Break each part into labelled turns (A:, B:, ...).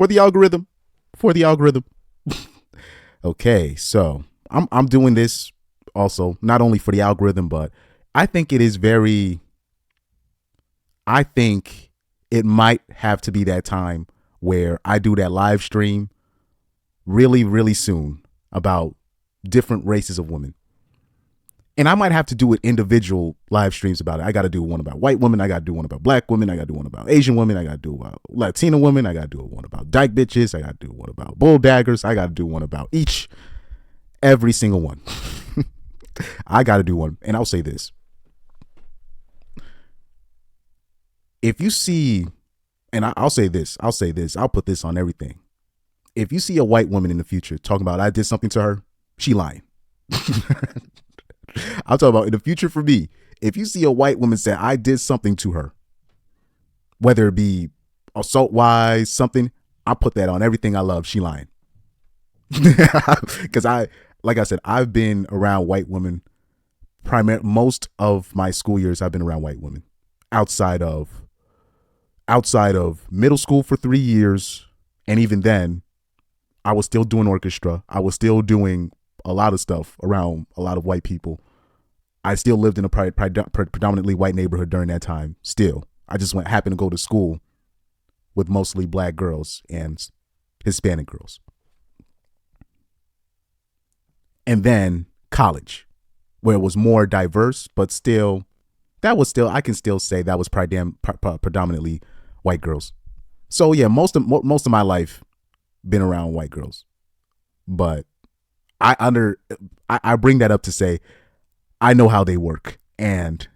A: for the algorithm. For the algorithm. Okay, so I'm doing this also not only for the algorithm, but I think it is very. I think it might have to be that time where I do that live stream really, really soon about different races of women. And I might have to do it individual live streams about it. I got to do one about white women. I got to do one about black women. I got to do one about Asian women. I got to do about Latina women. I got to do one about dyke bitches. I got to do one about bull daggers. I got to do one about every single one. I got to do one. And I'll say this. If you see, and I'll say this, I'll put this on everything. If you see a white woman in the future talking about I did something to her, she lying. I'm talking about in the future for me. If you see a white woman say I did something to her, whether it be assault wise, something, I put that on everything I love. She lying. Because like I said, I've been around white women. Most of my school years, I've been around white women. Outside of middle school for 3 years, and even then, I was still doing orchestra. I was still doing a lot of stuff around a lot of white people. I still lived in a predominantly white neighborhood during that time. Still, I just happened to go to school with mostly black girls and Hispanic girls. And then college, where it was more diverse, but still, I can still say that was predominantly white girls. So yeah, most of my life been around white girls, but I bring that up to say I know how they work. And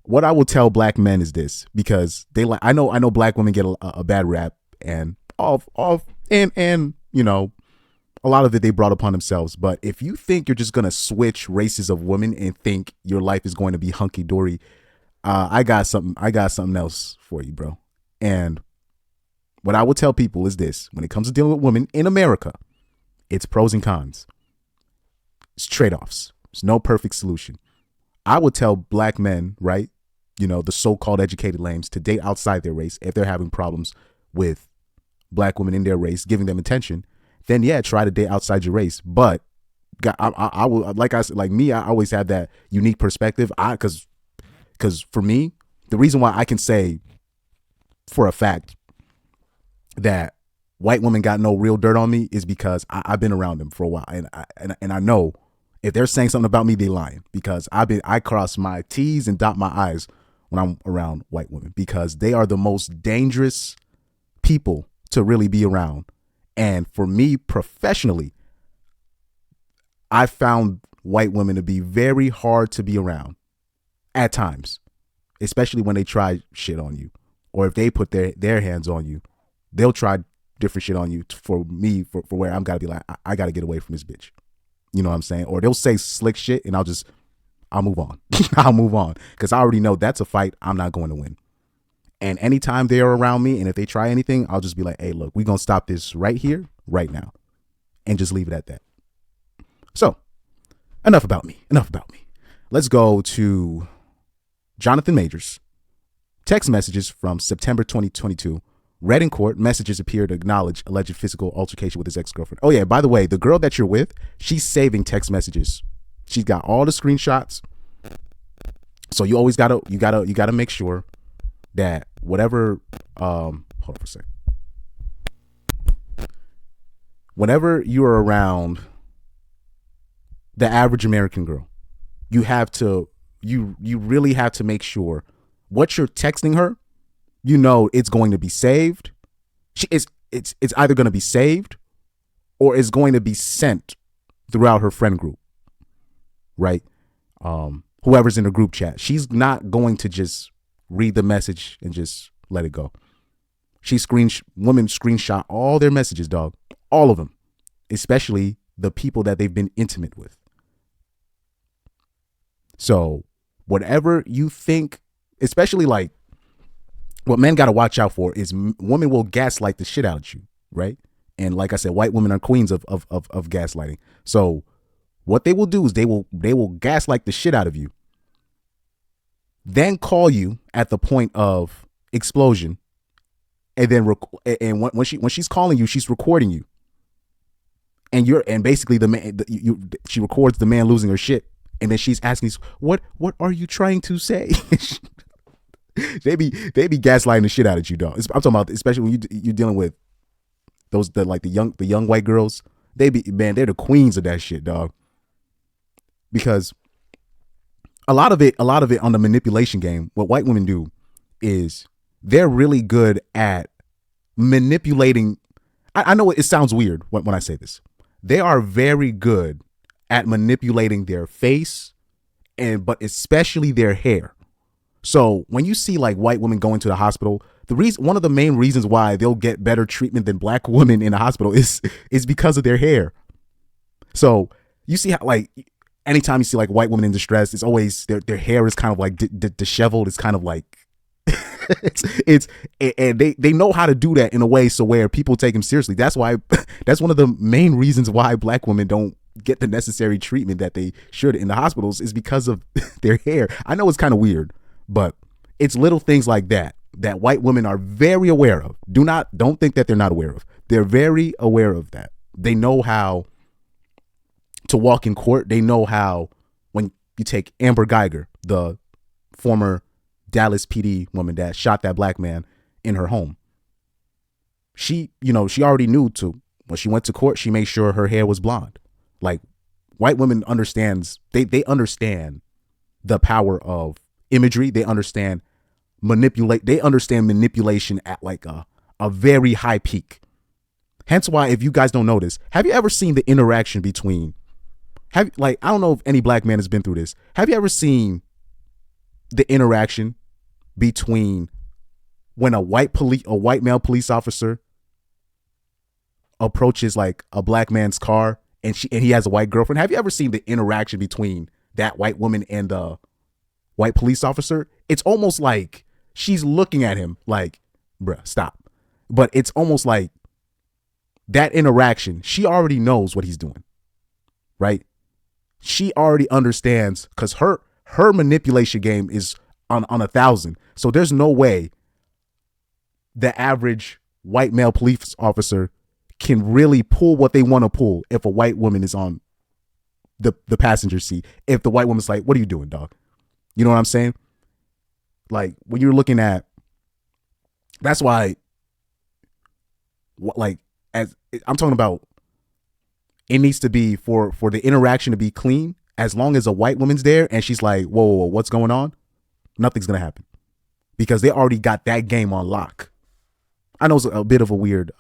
A: what I will tell black men is this, because I know black women get a bad rap, and and you know, a lot of it they brought upon themselves. But if you think you're just gonna switch races of women and think your life is going to be hunky dory, I got something else for you, bro. And what I will tell people is this: when it comes to dealing with women in America, it's pros and cons. It's trade-offs. There's no perfect solution. I would tell black men, right, you know, the so-called educated lames, to date outside their race if they're having problems with black women in their race, giving them attention. Then yeah, try to date outside your race. But I will, like I said, like me, I always have that unique perspective. Because for me, the reason why I can say for a fact that white women got no real dirt on me is because I've been around them for a while, and I know if they're saying something about me, they lying, because I cross my T's and dot my I's when I'm around white women, because they are the most dangerous people to really be around. And for me professionally, I found white women to be very hard to be around at times, especially when they try shit on you, or if they put their hands on you, they'll try different shit on you. For me, for where I'm gotta be like, I gotta get away from this bitch. You know what I'm saying? Or they'll say slick shit and I'll move on. I'll move on, because I already know that's a fight I'm not going to win. And anytime they're around me, and if they try anything, I'll just be like, hey, look, we're going to stop this right here, right now, and just leave it at that. So enough about me. Let's go to Jonathan Majors. Text messages from September 2022. Read in court, messages appear to acknowledge alleged physical altercation with his ex-girlfriend. Oh yeah, by the way, the girl that you're with, she's saving text messages. She's got all the screenshots. So you always gotta make sure that whatever, hold on for a second. Whenever you are around the average American girl, you really have to make sure what you're texting her, you know, it's going to be saved. It's either going to be saved or it's going to be sent throughout her friend group, right? Whoever's in the group chat, she's not going to just read the message and just let it go. Women screenshot all their messages, dog, all of them, especially the people that they've been intimate with. So whatever you think, especially like, what men got to watch out for is women will gaslight the shit out of you, right? And like I said, white women are queens of gaslighting. So what they will do is they will gaslight the shit out of you, then call you at the point of explosion and then and when she's calling you, she's recording you, and basically the man she records the man losing her shit, and then she's asking, what are you trying to say? they be gaslighting the shit out of you, dog. I'm talking about, especially when you're dealing with the young white girls. They're the queens of that shit, dog. Because a lot of it on the manipulation game, what white women do is they're really good at manipulating. I know it sounds weird when I say this. They are very good at manipulating their face, but especially their hair. So when you see like white women going to the hospital, one of the main reasons why they'll get better treatment than black women in the hospital is because of their hair. So you see how, like, anytime you see like white women in distress, it's always their hair is kind of like disheveled. It's kind of like and they know how to do that in a way so where people take them seriously. That's why that's one of the main reasons why black women don't get the necessary treatment that they should in the hospitals, is because of their hair. I know it's kind of weird, but it's little things like that white women are very aware of. Don't think that they're not aware of. They're very aware of that. They know how to walk in court. They know how, when you take Amber Geiger, the former Dallas PD woman that shot that black man in her home. She already knew when she went to court, she made sure her hair was blonde. Like, white women they understand the power of imagery. They understand manipulation at like a very high peak. Hence why, if you guys don't notice, have you ever seen the interaction between, I don't know if any black man has been through this. Have you ever seen the interaction between when a white male police officer approaches like a black man's car and he has a white girlfriend? Have you ever seen the interaction between that white woman and the white police officer? It's almost like she's looking at him like, bruh, stop. But it's almost like that interaction, she already knows what he's doing, right? She already understands, because her manipulation game is on 1,000. So there's no way the average white male police officer can really pull what they want to pull if a white woman is on the passenger seat. If the white woman's like, what are you doing, dog? You know what I'm saying? Like, when you're looking at, that's why, like, as I'm talking about, it needs to be for the interaction to be clean. As long as a white woman's there and she's like, whoa, what's going on? Nothing's going to happen, because they already got that game on lock. I know it's a bit of a weird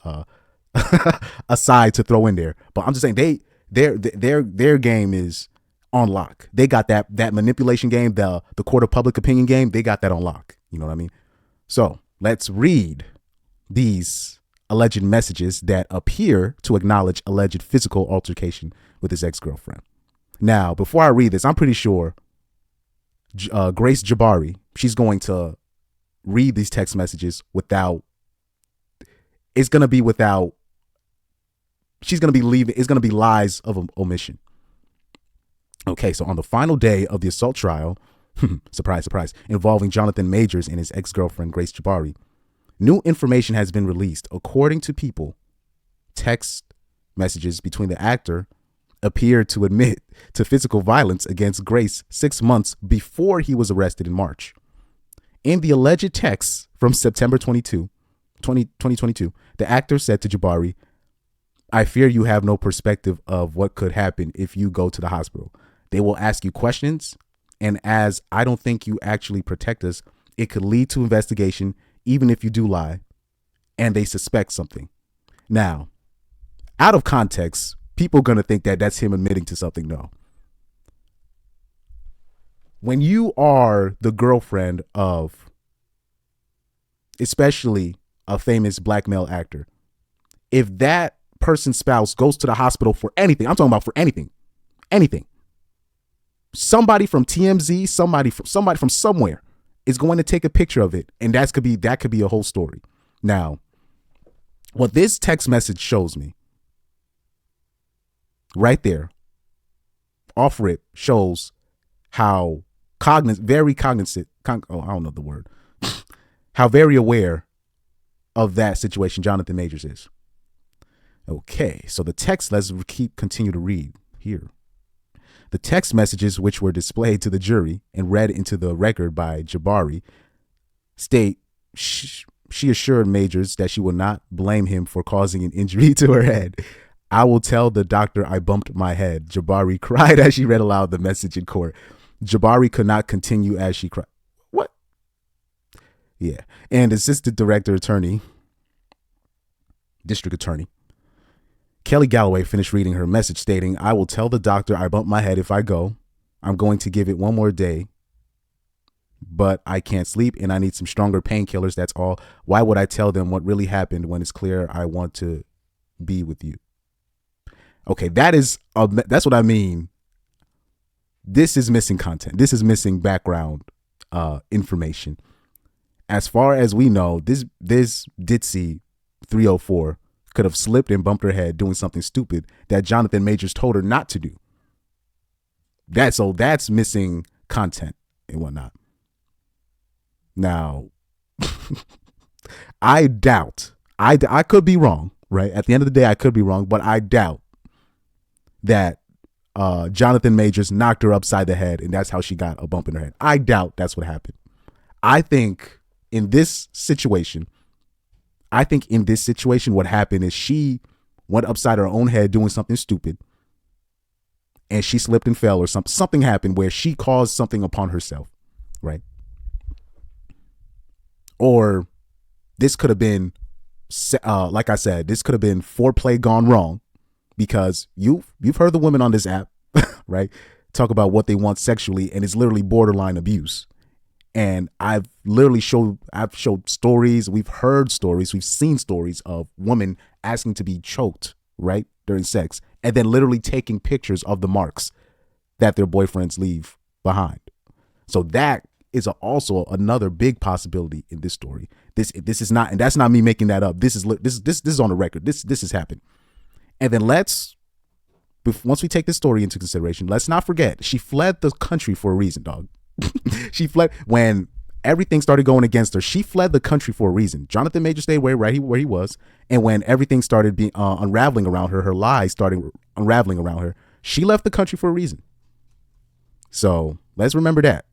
A: aside to throw in there, but I'm just saying their game is on lock. They got that manipulation game, the court of public opinion game. They got that on lock. You know what I mean? So let's read these alleged messages that appear to acknowledge alleged physical altercation with his ex-girlfriend. Now, before I read this, I'm pretty sure Grace Jabbari, she's going to read these text messages she's going to be leaving. It's going to be lies of omission. Okay, so on the final day of the assault trial, surprise, surprise, involving Jonathan Majors and his ex-girlfriend, Grace Jabbari, new information has been released. According to People, text messages between the actor appeared to admit to physical violence against Grace 6 months before he was arrested in March. In the alleged texts from September 2022, the actor said to Jabbari, "I fear you have no perspective of what could happen if you go to the hospital. They will ask you questions, and as I don't think you actually protect us, it could lead to investigation even if you do lie, and they suspect something." Now, out of context, people are going to think that that's him admitting to something. No. When you are the girlfriend of, especially a famous black male actor, if that person's spouse goes to the hospital for anything, I'm talking about for anything, somebody from TMZ, somebody from somewhere is going to take a picture of it, and that could be a whole story. Now, what this text message shows me right there, off rip, shows how very cognizant, I don't know the word, how very aware of that situation Jonathan Majors is. Okay, so the text, let's continue to read here. The text messages, which were displayed to the jury and read into the record by Jabari, state she assured Majors that she will not blame him for causing an injury to her head. I will tell the doctor I bumped my head. Jabari cried as she read aloud the message in court. Jabari could not continue as she cried. What? Yeah. And assistant district attorney, Kelly Galloway finished reading her message stating, I will tell the doctor I bumped my head if I go. I'm going to give it one more day, but I can't sleep and I need some stronger painkillers. That's all. Why would I tell them what really happened when it's clear I want to be with you? Okay, that's what I mean. This is missing content. This is missing background information. As far as we know, this Ditzy 304 could have slipped and bumped her head doing something stupid that Jonathan Majors told her not to do. That's missing content and whatnot. Now, I doubt, I could be wrong, right? At the end of the day, I could be wrong, but I doubt that Jonathan Majors knocked her upside the head and that's how she got a bump in her head. I doubt that's what happened. I think in this situation, what happened is she went upside her own head doing something stupid and she slipped and fell or something happened where she caused something upon herself, right? Or this could have been, like I said, this could have been foreplay gone wrong because you've heard the women on this app, right, talk about what they want sexually and it's literally borderline abuse. And I've showed stories, we've heard stories, we've seen stories of women asking to be choked, right, during sex, and then literally taking pictures of the marks that their boyfriends leave behind. So that is also another big possibility in this story. This is not, and that's not me making that up. This is on the record. This has happened. And then once we take this story into consideration, let's not forget she fled the country for a reason, dog. She fled when everything started going against her. She fled the country for a reason. Jonathan Majors stayed where he was, and when everything started being unraveling around her, her lies started unraveling around her. She left the country for a reason. So let's remember that.